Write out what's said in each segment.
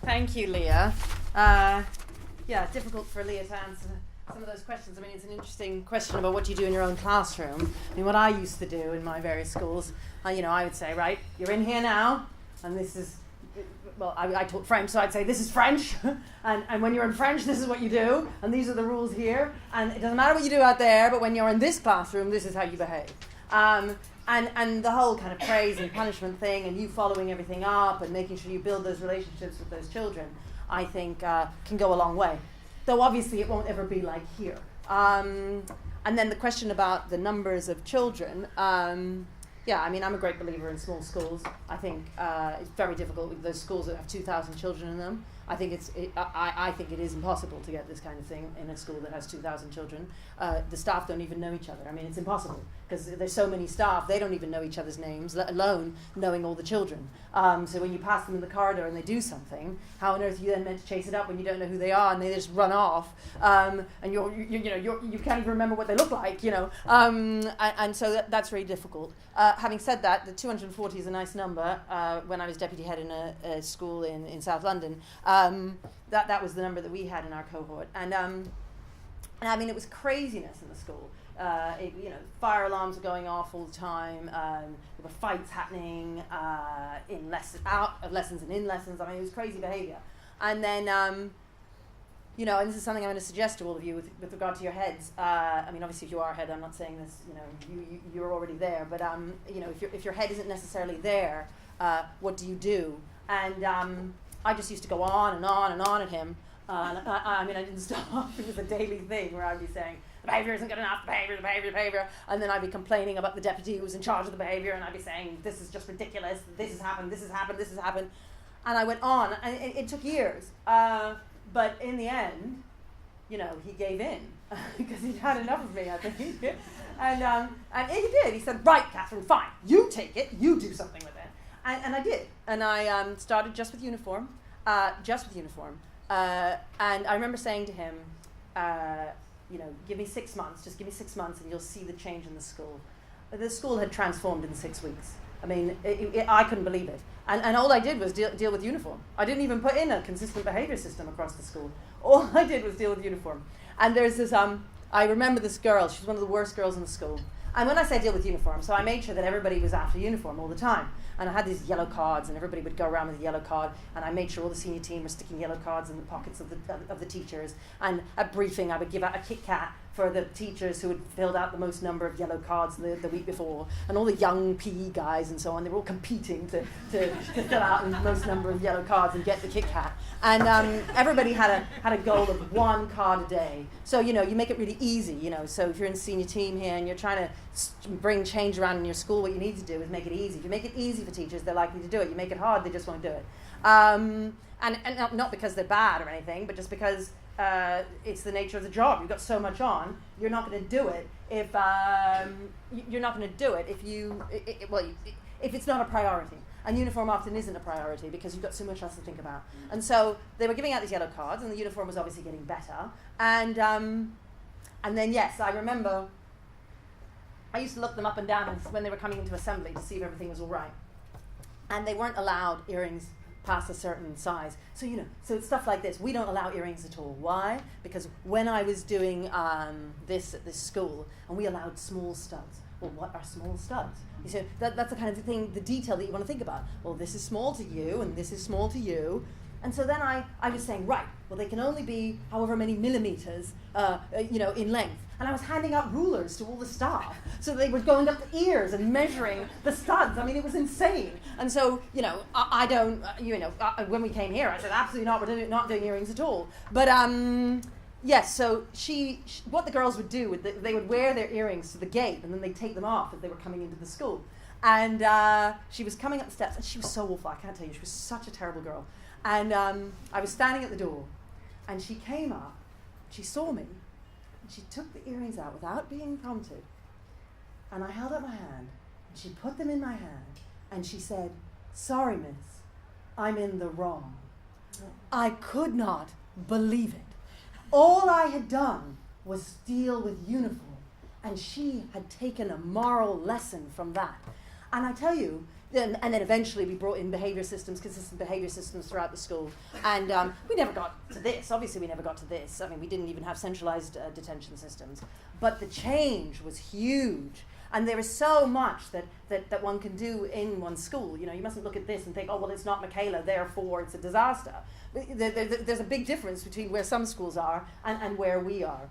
Thank you, Leah. Yeah, difficult for Leah to answer some of those questions. I mean, it's an interesting question about what you do in your own classroom. I mean, what I used to do in my various schools, I would say, right, you're in here now, and this is, well, I taught French, so I'd say, this is French, and when you're in French, this is what you do, and these are the rules here, and it doesn't matter what you do out there, but when you're in this classroom, this is how you behave. And the whole kind of praise and punishment thing, and you following everything up and making sure you build those relationships with those children, I think can go a long way. Though obviously it won't ever be like here. And then the question about the numbers of children, yeah, I mean, I'm a great believer in small schools. I think it's very difficult with those schools that have 2,000 children in them. I think I think it is impossible to get this kind of thing in a school that has 2,000 children. The staff don't even know each other. I mean, it's impossible because there's so many staff, they don't even know each other's names, let alone knowing all the children. So when you pass them in the corridor and they do something, how on earth are you then meant to chase it up when you don't know who they are and they just run off, and you can't even remember what they look like, and so that's very difficult. Having said that, the 240 is a nice number. When I was deputy head in a school in South London, that was the number that we had in our cohort, and I mean, it was craziness in the school. Fire alarms were going off all the time. There were fights happening in out of lessons and in lessons. I mean, it was crazy behaviour. And then, and this is something I'm going to suggest to all of you with regard to your heads. I mean, obviously, if you are a head, I'm not saying this. You're already there. But if your head isn't necessarily there, what do you do? And I just used to go on and on and on at him. I mean, I didn't stop. It was a daily thing where I'd be saying, the behaviour isn't good enough, the behaviour. And then I'd be complaining about the deputy who was in charge of the behaviour, and I'd be saying, this is just ridiculous, this has happened. And I went on, and it took years. But in the end, he gave in, because he'd had enough of me, I think. And he did. He said, right, Katharine, fine, you take it, you do something with it. And I did. And I started just with uniform. And I remember saying to him, give me 6 months, just give me 6 months and you'll see the change in the school. The school had transformed in 6 weeks. I mean, I couldn't believe it. And all I did was deal with uniform. I didn't even put in a consistent behaviour system across the school. All I did was deal with uniform. And there's this, I remember this girl, she was one of the worst girls in the school. And when I say deal with uniform, so I made sure that everybody was after uniform all the time. And I had these yellow cards, and everybody would go around with a yellow card, and I made sure all the senior team were sticking yellow cards in the pockets of the teachers. And at briefing, I would give out a Kit Kat for the teachers who had filled out the most number of yellow cards the week before. And all the young PE guys and so on, they were all competing to fill out the most number of yellow cards and get the Kit Kat. And everybody had a goal of 1 card a day. So, you make it really easy, So if you're in the senior team here and you're trying to bring change around in your school, what you need to do is make it easy. If you make it easy for teachers, they're likely to do it. You make it hard, they just won't do it. And not because they're bad or anything, but just because it's the nature of the job. You've got so much on, you're not going to do it if if it's not a priority. And uniform often isn't a priority because you've got so much else to think about. And so they were giving out these yellow cards, and the uniform was obviously getting better. And then, yes, I remember I used to look them up and down when they were coming into assembly to see if everything was all right. And they weren't allowed earrings past a certain size. So, so it's stuff like this. We don't allow earrings at all. Why? Because when I was doing this at this school, and we allowed small studs. Well, what are small studs? You see, that's the kind of thing, the detail that you want to think about. Well, this is small to you, and this is small to you. And so then I was saying, right, well, they can only be however many millimeters, in length. And I was handing out rulers to all the staff. So they were going up the ears and measuring the studs. I mean, it was insane. And so, I don't, when we came here, I said, absolutely not, we're not doing earrings at all. But, yes, so she what the girls would do, they would wear their earrings to the gate, and then they'd take them off as they were coming into the school. And she was coming up the steps, and she was so awful, I can't tell you, she was such a terrible girl. And I was standing at the door, and she came up, she saw me, and she took the earrings out without being prompted. And I held up my hand, and she put them in my hand, and she said, sorry, miss, I'm in the wrong. I could not believe it. All I had done was deal with uniform, and she had taken a moral lesson from that. And I tell you, and then eventually we brought in behaviour systems, consistent behaviour systems throughout the school. And we never got to this. Obviously, we never got to this. I mean, we didn't even have centralised detention systems. But the change was huge. And there is so much that one can do in one's school. You know, you mustn't look at this and think, oh, well, it's not Michaela, therefore it's a disaster. There's a big difference between where some schools are and where we are.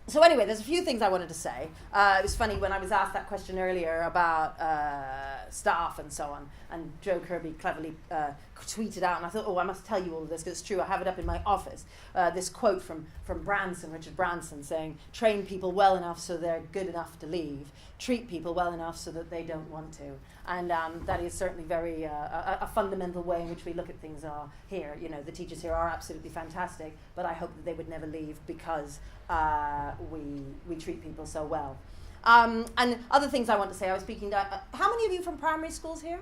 So anyway, there's a few things I wanted to say. It was funny when I was asked that question earlier about staff and so on, and Joe Kirby cleverly tweeted out, and I thought, oh, I must tell you all of this because it's true. I have it up in my office. This quote from Richard Branson, saying, "Train people well enough so they're good enough to leave. Treat people well enough so that they don't want to." And that is certainly very a fundamental way in which we look at things here. You know, the teachers here are absolutely fantastic, but I hope that they would never leave because we treat people so well. And other things I want to say, I was speaking to, how many of you from primary schools here?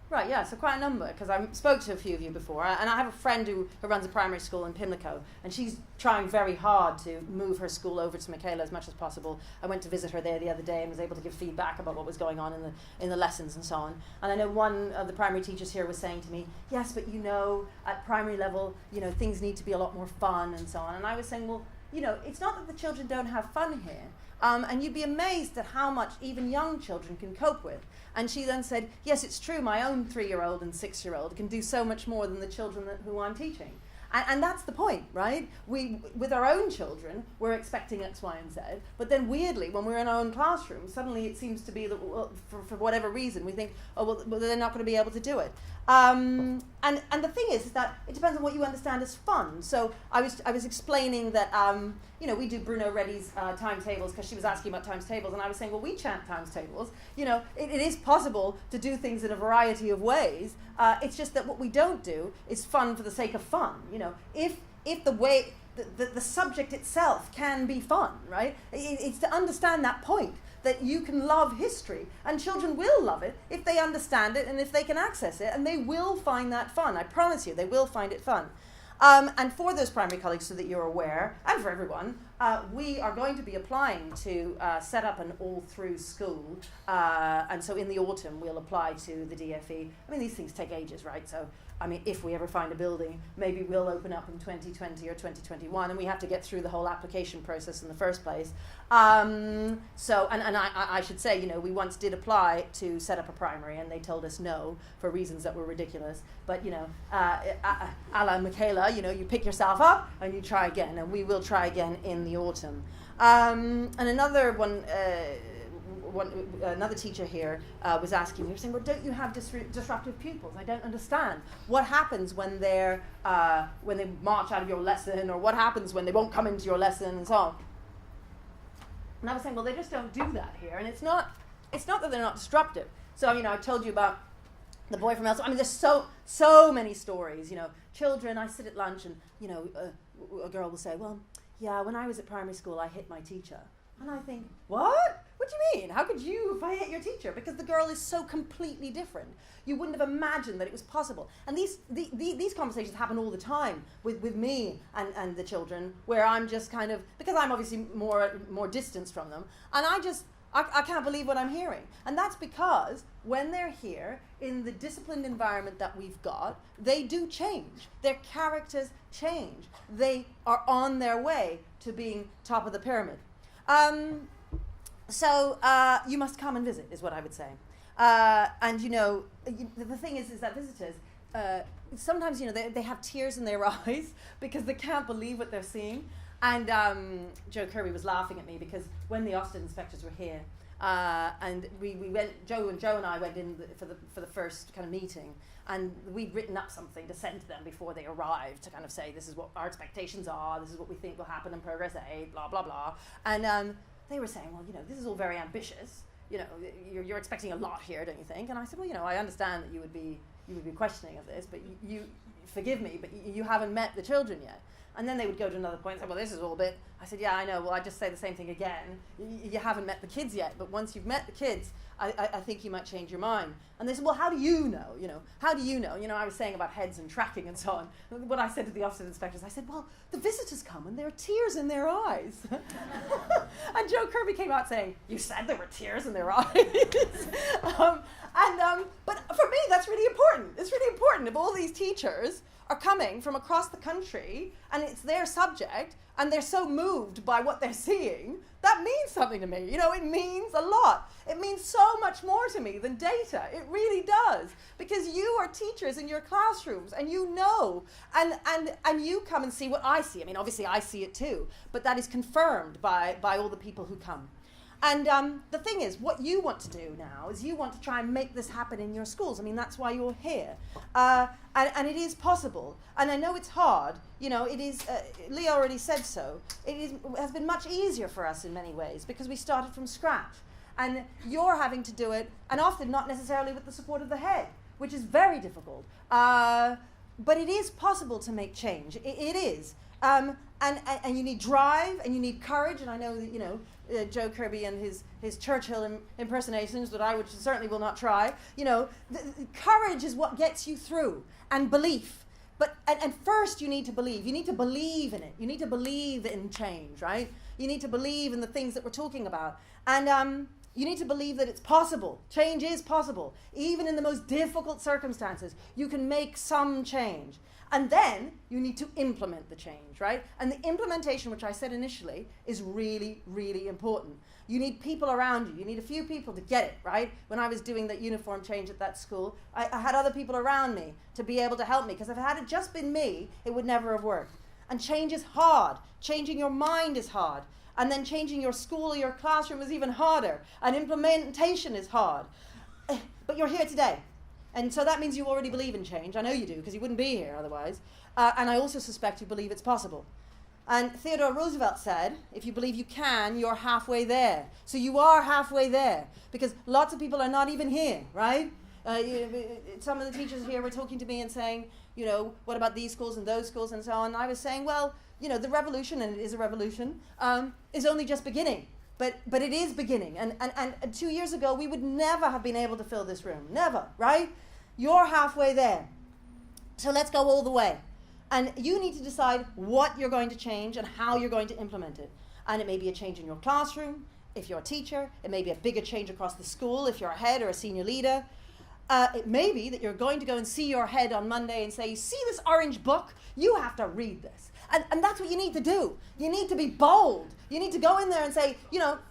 Right, yeah, so quite a number, because I spoke to a few of you before, and I have a friend who runs a primary school in Pimlico, and she's trying very hard to move her school over to Michaela as much as possible. I went to visit her there the other day and was able to give feedback about what was going on in the lessons and so on. And I know one of the primary teachers here was saying to me, yes, but you know, at primary level, you know, things need to be a lot more fun and so on. And I was saying, well, you know, it's not that the children don't have fun here, and you'd be amazed at how much even young children can cope with. And she then said, yes, it's true, my own 3-year-old and 6-year-old can do so much more than the children who I'm teaching. And that's the point, right? With our own children, we're expecting X, Y, and Z. But then weirdly, when we're in our own classroom, suddenly it seems to be that, well, for whatever reason, we think, oh, well, they're not going to be able to do it. And the thing is that it depends on what you understand as fun. So I was explaining that, you know, we do Bruno Reddy's timetables because she was asking about timetables, and I was saying, well, we chant timetables. You know, it is possible to do things in a variety of ways. It's just that what we don't do is fun for the sake of fun. You know, if the way the subject itself can be fun, right? It's to understand that point, that you can love history, and children will love it if they understand it and if they can access it, and they will find that fun. I promise you, they will find it fun. And for those primary colleagues, so that you're aware, and for everyone, we are going to be applying to set up an all-through school, and so in the autumn we'll apply to the DFE. I mean, these things take ages, right? So, I mean, if we ever find a building, maybe we'll open up in 2020 or 2021, and we have to get through the whole application process in the first place. So, and I should say, you know, we once did apply to set up a primary, and they told us no for reasons that were ridiculous. But, you know, a la Michaela, you know, you pick yourself up and you try again, and we will try again in the autumn. And another one, another teacher here was asking me, saying, well, don't you have disruptive pupils? I don't understand. What happens when they march out of your lesson, or what happens when they won't come into your lesson, and so on? And I was saying, well, they just don't do that here, and it's not that they're not disruptive. So, you know, I told you about the boy from Elsa. I mean, there's so many stories. You know, children. I sit at lunch, and you know, a girl will say, well, yeah, when I was at primary school, I hit my teacher. And I think, what? What do you mean? How could you if I hit your teacher? Because the girl is so completely different. You wouldn't have imagined that it was possible. And these conversations happen all the time with me and the children, where I'm just kind of, because I'm obviously more distanced from them, and I can't believe what I'm hearing. And that's because when they're here in the disciplined environment that we've got, they do change. Their characters change. They are on their way to being top of the pyramid. So you must come and visit, is what I would say. And you know, the thing is that visitors, sometimes, you know, they have tears in their eyes because they can't believe what they're seeing. And Joe Kirby was laughing at me because when the Ofsted inspectors were here, and we went, Joe and I went in for the first kind of meeting, and we'd written up something to send to them before they arrived to kind of say, this is what our expectations are, this is what we think will happen in Progress 8, blah, blah, blah. And they were saying, well, you know, this is all very ambitious. You know, you're expecting a lot here, don't you think? And I said, well, you know, I understand that you would be, you would be questioning of this, but you forgive me, but you haven't met the children yet. And then they would go to another point and say, well, this is all a bit, I said, yeah, I know, well, I just say the same thing again. You haven't met the kids yet, but once you've met the kids, I think you might change your mind. And they said, well, how do you know? How do you know? I was saying about heads and tracking and so on. What I said to the office of inspectors, I said, well, the visitors come and there are tears in their eyes. And Joe Kirby came out saying, you said there were tears in their eyes. But for me, that's really important. It's really important if all these teachers are coming from across the country and it's their subject and they're so moved by what they're seeing, that means something to me. It means a lot. It means so much more to me than data. It really does. Because you are teachers in your classrooms and you know, and you come and see what I see. I mean, obviously I see it too, but that is confirmed by all the people who come. And the thing is, what you want to do now is you want to try and make this happen in your schools. I mean, that's why you're here. And it is possible. And I know it's hard. It is, Leah already said so. It has been much easier for us in many ways because we started from scratch. And you're having to do it, and often not necessarily with the support of the head, which is very difficult. But it is possible to make change. It is. And you need drive, and you need courage, and I know that, Joe Kirby and his Churchill impersonations that I certainly will not try, the courage is what gets you through, and belief. And first you need to believe. You need to believe in it. You need to believe in change, right? You need to believe in the things that we're talking about. And you need to believe that it's possible. Change is possible. Even in the most difficult circumstances, you can make some change. And then you need to implement the change, right? And the implementation, which I said initially, is really, really important. You need people around you. You need a few people to get it, right? When I was doing that uniform change at that school, I had other people around me to be able to help me, because if it had just been me, it would never have worked. And change is hard. Changing your mind is hard. And then changing your school or your classroom is even harder. And implementation is hard. But you're here today. And so that means you already believe in change. I know you do, because you wouldn't be here otherwise. And I also suspect you believe it's possible. And Theodore Roosevelt said, if you believe you can, you're halfway there. So you are halfway there, because lots of people are not even here, right? Some of the teachers here were talking to me and saying, what about these schools and those schools and so on. And I was saying, well, the revolution, and it is a revolution, is only just beginning. But it is beginning. And 2 years ago, we would never have been able to fill this room. Never, right? You're halfway there. So let's go all the way. And you need to decide what you're going to change and how you're going to implement it. And it may be a change in your classroom, if you're a teacher. It may be a bigger change across the school, if you're a head or a senior leader. It may be that you're going to go and see your head on Monday and say, you see this orange book? You have to read this. And that's what you need to do. You need to be bold. You need to go in there and say,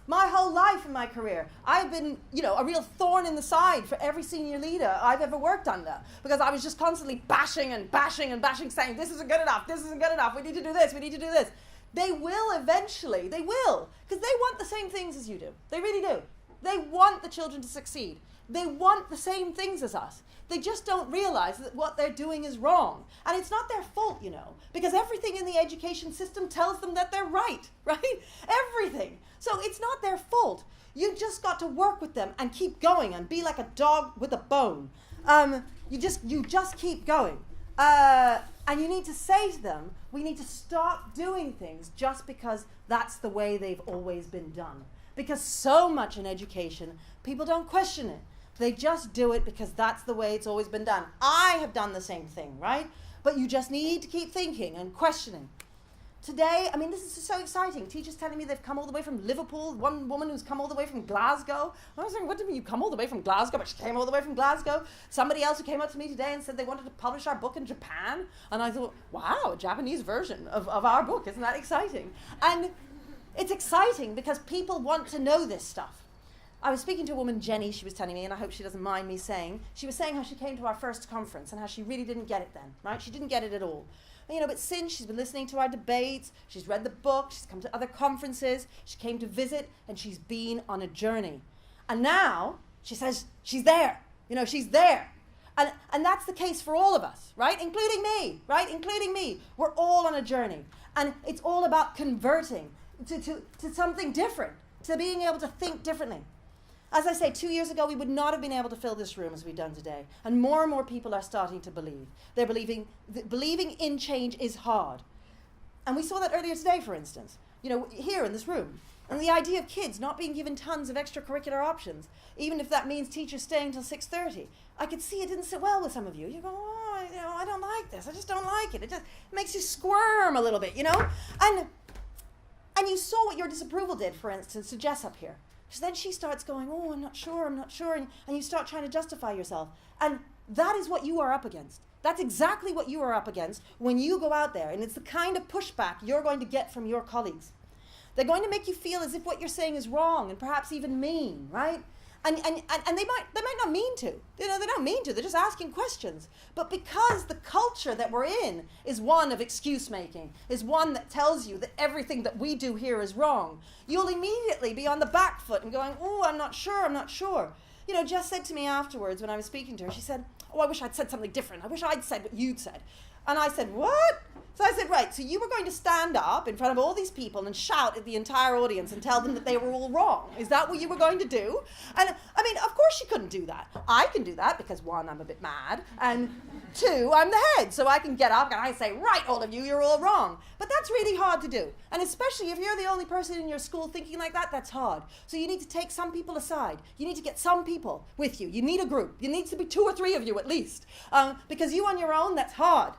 my whole life in my career, I've been, a real thorn in the side for every senior leader I've ever worked under, because I was just constantly bashing, saying, this isn't good enough, we need to do this, we need to do this. They will eventually, because they want the same things as you do. They really do. They want the children to succeed. They want the same things as us. They just don't realize that what they're doing is wrong. And it's not their fault, because everything in the education system tells them that they're right? Everything. So it's not their fault. You just got to work with them and keep going and be like a dog with a bone. You just keep going. And you need to say to them, we need to stop doing things just because that's the way they've always been done. Because so much in education, people don't question it. They just do it because that's the way it's always been done. I have done the same thing, right? But you just need to keep thinking and questioning. Today, this is so exciting. Teachers telling me they've come all the way from Liverpool. One woman who's come all the way from Glasgow. I was saying, what do you mean you come all the way from Glasgow? But she came all the way from Glasgow. Somebody else who came up to me today and said they wanted to publish our book in Japan. And I thought, wow, a Japanese version of our book. Isn't that exciting? And it's exciting because people want to know this stuff. I was speaking to a woman, Jenny, she was telling me, and I hope she doesn't mind me saying, she was saying how she came to our first conference and how she really didn't get it then, right? She didn't get it at all. But since she's been listening to our debates, she's read the book, she's come to other conferences, she came to visit, and she's been on a journey. And now, she says, she's there. She's there. And that's the case for all of us, right? Including me, right? Including me. We're all on a journey. And it's all about converting to something different, to being able to think differently. As I say, 2 years ago, we would not have been able to fill this room as we've done today. And more people are starting to believe. They're believing in change is hard. And we saw that earlier today, for instance, here in this room. And the idea of kids not being given tons of extracurricular options, even if that means teachers staying till 6:30. I could see it didn't sit well with some of you. You go, I don't like this. I just don't like it. It just makes you squirm a little bit, And you saw what your disapproval did, for instance, to Jess up here. Because then she starts going, I'm not sure. And you start trying to justify yourself. And that is what you are up against. That's exactly what you are up against when you go out there. And it's the kind of pushback you're going to get from your colleagues. They're going to make you feel as if what you're saying is wrong and perhaps even mean, right? And they might not mean to. They don't mean to. They're just asking questions. But because the culture that we're in is one of excuse making, is one that tells you that everything that we do here is wrong, you'll immediately be on the back foot and going, I'm not sure. Jess said to me afterwards when I was speaking to her, she said, I wish I'd said something different. I wish I'd said what you'd said. And I said, what? So I said, right, so you were going to stand up in front of all these people and shout at the entire audience and tell them that they were all wrong. Is that what you were going to do? And of course she couldn't do that. I can do that because 1, I'm a bit mad, and 2, I'm the head. So I can get up and I say, right, all of you, you're all wrong. But that's really hard to do. And especially if you're the only person in your school thinking like that, that's hard. So you need to take some people aside. You need to get some people with you. You need a group. There needs to be 2 or 3 of you at least. Because you on your own, that's hard.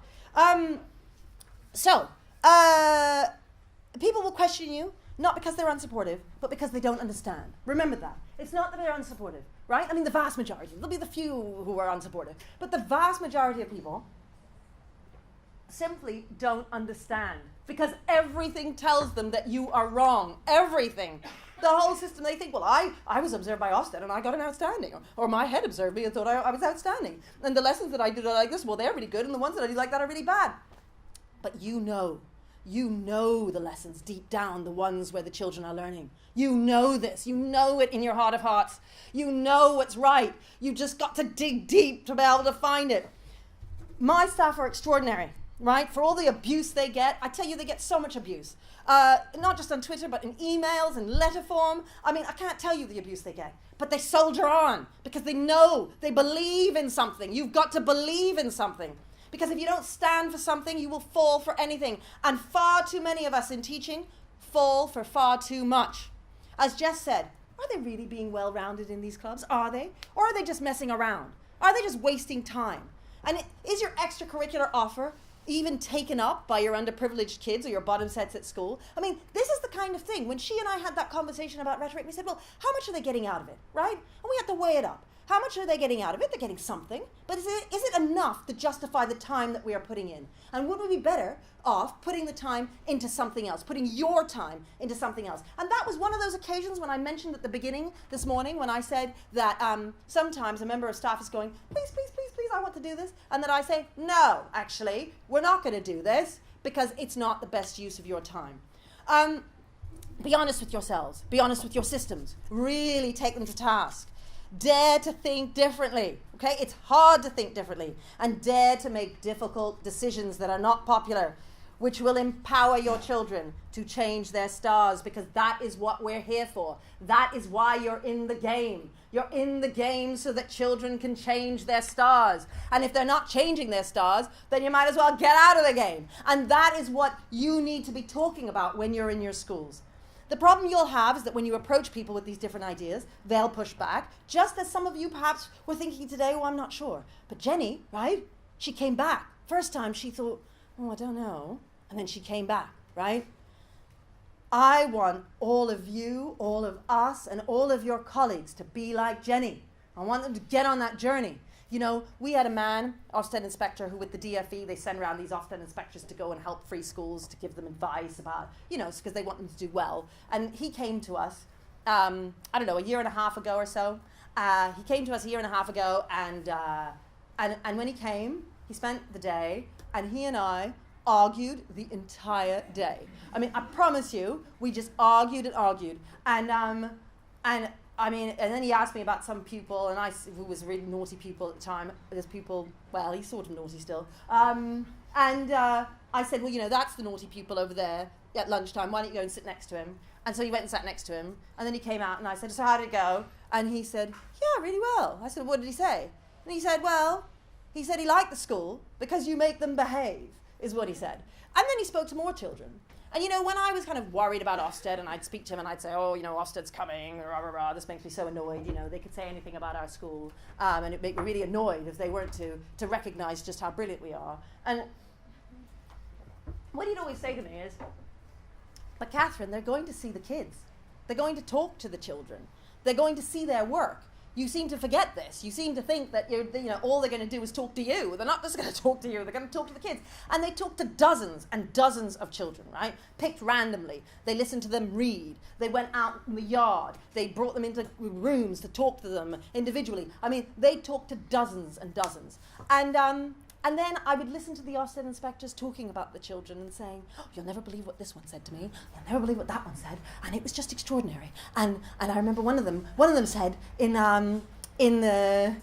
So, people will question you, not because they're unsupportive, but because they don't understand. Remember that. It's not that they're unsupportive, right? The vast majority. There'll be the few who are unsupportive. But the vast majority of people simply don't understand because everything tells them that you are wrong. Everything. The whole system, they think, I was observed by Ofsted and I got an outstanding. Or my head observed me and thought I was outstanding. And the lessons that I did are like this, they're really good. And the ones that I do like that are really bad. But you know the lessons deep down, the ones where the children are learning. You know this. You know it in your heart of hearts. You know what's right. You just got to dig deep to be able to find it. My staff are extraordinary, right? For all the abuse they get, I tell you, they get so much abuse. Not just on Twitter, but in emails and letter form. I can't tell you the abuse they get. But they soldier on because they know, they believe in something. You've got to believe in something. Because if you don't stand for something, you will fall for anything. And far too many of us in teaching fall for far too much. As Jess said, are they really being well-rounded in these clubs? Are they? Or are they just messing around? Are they just wasting time? And is your extracurricular offer even taken up by your underprivileged kids or your bottom sets at school? This is the kind of thing. When she and I had that conversation about rhetoric, we said, how much are they getting out of it, right? And we had to weigh it up. How much are they getting out of it? They're getting something. But is it enough to justify the time that we are putting in? And would we be better off putting the time into something else, putting your time into something else? And that was one of those occasions when I mentioned at the beginning this morning when I said that sometimes a member of staff is going, please, I want to do this. And that I say, no, actually, we're not going to do this because it's not the best use of your time. Be honest with yourselves. Be honest with your systems. Really take them to task. Dare to think differently, okay? It's hard to think differently. And dare to make difficult decisions that are not popular, which will empower your children to change their stars, because that is what we're here for. That is why you're in the game. You're in the game so that children can change their stars. And if they're not changing their stars, then you might as well get out of the game. And that is what you need to be talking about when you're in your schools. The problem you'll have is that when you approach people with these different ideas, they'll push back, just as some of you perhaps were thinking today, I'm not sure. But Jenny, right, she came back. First time she thought, I don't know. And then she came back, right? I want all of you, all of us, and all of your colleagues to be like Jenny. I want them to get on that journey. We had a man, Ofsted inspector, who with the DFE, they send around these Ofsted inspectors to go and help free schools, to give them advice about, because they want them to do well. And he came to us, a year and a half ago or so. He came to us a year and a half ago, and when he came, he spent the day, and he and I argued the entire day. I promise you, we just argued and argued. And then he asked me about some pupil, and who was a really naughty pupil at the time. This pupil, he's sort of naughty still. I said, that's the naughty pupil over there at lunchtime. Why don't you go and sit next to him? And so he went and sat next to him. And then he came out, and I said, so how did it go? And he said, yeah, really well. I said, what did he say? And he said, well, he said he liked the school because you make them behave, is what he said. And then he spoke to more children. And when I was kind of worried about Ofsted, and I'd speak to him and I'd say, oh, Ofsted's coming, rah, rah, rah, this makes me so annoyed, they could say anything about our school, and it'd make me really annoyed if they weren't to recognize just how brilliant we are. And what he'd always say to me is, but Katharine, they're going to see the kids. They're going to talk to the children. They're going to see their work. You seem to forget this. You seem to think that all they're going to do is talk to you. They're not just going to talk to you. They're going to talk to the kids. And they talk to dozens and dozens of children, right? Picked randomly. They listened to them read. They went out in the yard. They brought them into rooms to talk to them individually. I mean, they talked to dozens and dozens. And then I would listen to the Ofsted inspectors talking about the children and saying, oh, you'll never believe what this one said to me. You'll never believe what that one said. And it was just extraordinary. And I remember one of them said in the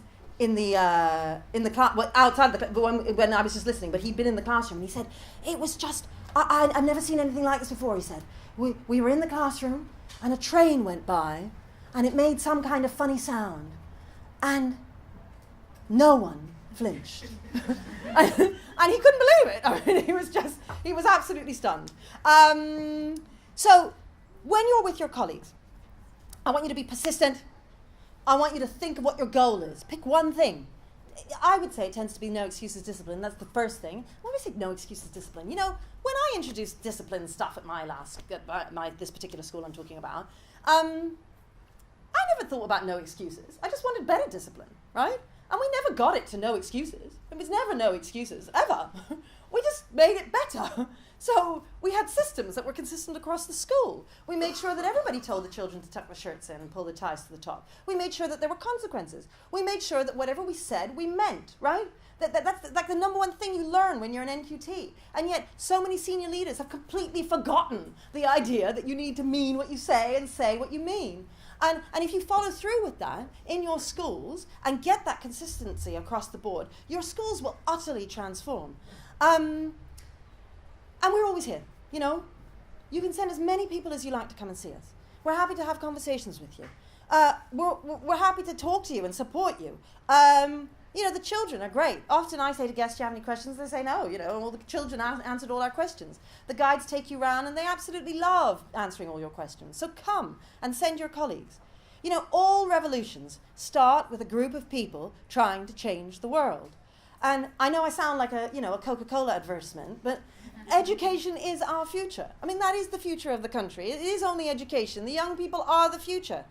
class, well, outside when I was just listening, but he'd been in the classroom, and he said, it was just, I've never seen anything like this before, he said. We were in the classroom, and a train went by, and it made some kind of funny sound. And no one flinched. and he couldn't believe it. I mean, he was absolutely stunned. So when you're with your colleagues, I want you to be persistent. I want you to think of what your goal is. Pick one thing. I would say it tends to be no excuses discipline. That's the first thing. When we say no excuses discipline, when I introduced discipline stuff at this particular school I'm talking about, I never thought about no excuses. I just wanted better discipline, right? And we never got it to no excuses. It was never no excuses, ever. We just made it better. So we had systems that were consistent across the school. We made sure that everybody told the children to tuck their shirts in and pull their ties to the top. We made sure that there were consequences. We made sure that whatever we said, we meant, right? That's like the number one thing you learn when you're an NQT. And yet, so many senior leaders have completely forgotten the idea that you need to mean what you say and say what you mean. And if you follow through with that in your schools and get that consistency across the board, your schools will utterly transform. And we're always here, You can send as many people as you like to come and see us. We're happy to have conversations with you. We're happy to talk to you and support you. The children are great. Often I say to guests, do you have any questions? They say no, all the children answered all our questions. The guides take you around and they absolutely love answering all your questions. So come and send your colleagues. All revolutions start with a group of people trying to change the world. And I know I sound like a Coca-Cola advertisement, but education is our future. I mean, that is the future of the country. It is only education. The young people are the future.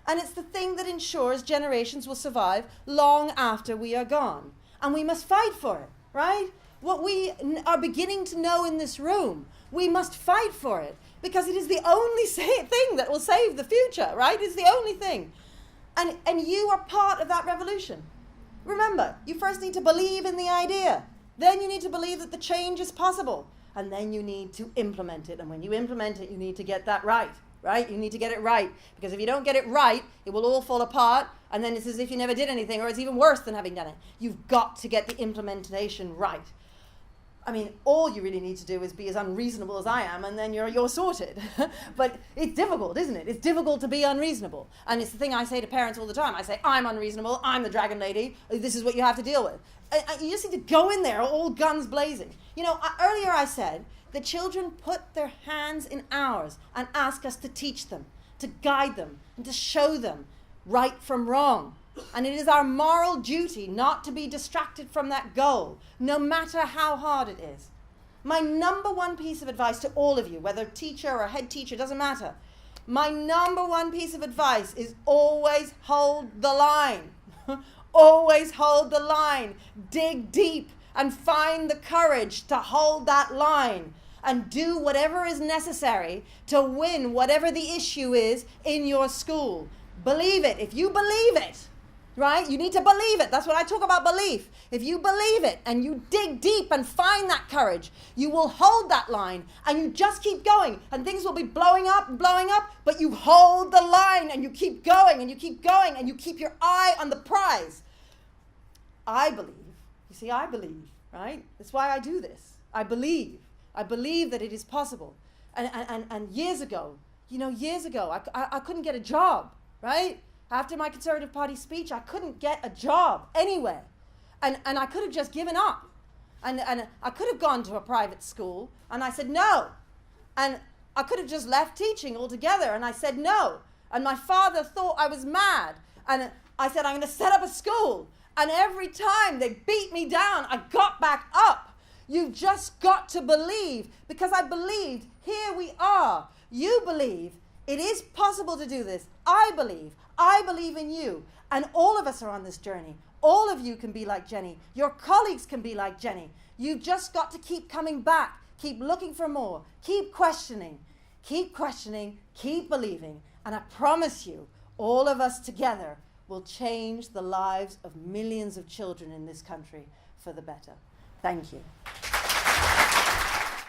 And it's the thing that ensures generations will survive long after we are gone. And we must fight for it, right? What we are beginning to know in this room, we must fight for it because it is the only thing that will save the future, right? It's the only thing. And you are part of that revolution. Remember, you first need to believe in the idea. Then you need to believe that the change is possible. And then you need to implement it. And when you implement it, you need to get that right? You need to get it right. Because if you don't get it right, it will all fall apart. And then it's as if you never did anything, or it's even worse than having done it. You've got to get the implementation right. I mean, all you really need to do is be as unreasonable as I am, and then you're sorted. But it's difficult, isn't it? It's difficult to be unreasonable. And it's the thing I say to parents all the time. I say, I'm unreasonable. I'm the dragon lady. This is what you have to deal with. You just need to go in there, all guns blazing. Earlier I said the children put their hands in ours and ask us to teach them, to guide them, and to show them right from wrong. And it is our moral duty not to be distracted from that goal, no matter how hard it is. My number one piece of advice to all of you, whether teacher or head teacher, doesn't matter. My number one piece of advice is always hold the line. Always hold the line. Dig deep and find the courage to hold that line and do whatever is necessary to win whatever the issue is in your school. Believe it. If you believe it, right? You need to believe it. That's what I talk about, belief. If you believe it and you dig deep and find that courage, you will hold that line and you just keep going and things will be blowing up, but you hold the line and you keep going and you keep going and you keep your eye on the prize. I believe. You see, I believe, right? That's why I do this. I believe that it is possible. And years ago, I couldn't get a job, right? After my Conservative Party speech, I couldn't get a job anywhere. And I could have just given up. And I could have gone to a private school, and I said no. And I could have just left teaching altogether, and I said no. And my father thought I was mad. And I said, I'm going to set up a school. And every time they beat me down, I got back up. You've just got to believe, because I believed, here we are. You believe, it is possible to do this. I believe in you. And all of us are on this journey. All of you can be like Jenny. Your colleagues can be like Jenny. You've just got to keep coming back. Keep looking for more. Keep questioning. Keep questioning. Keep believing. And I promise you, all of us together will change the lives of millions of children in this country for the better. Thank you.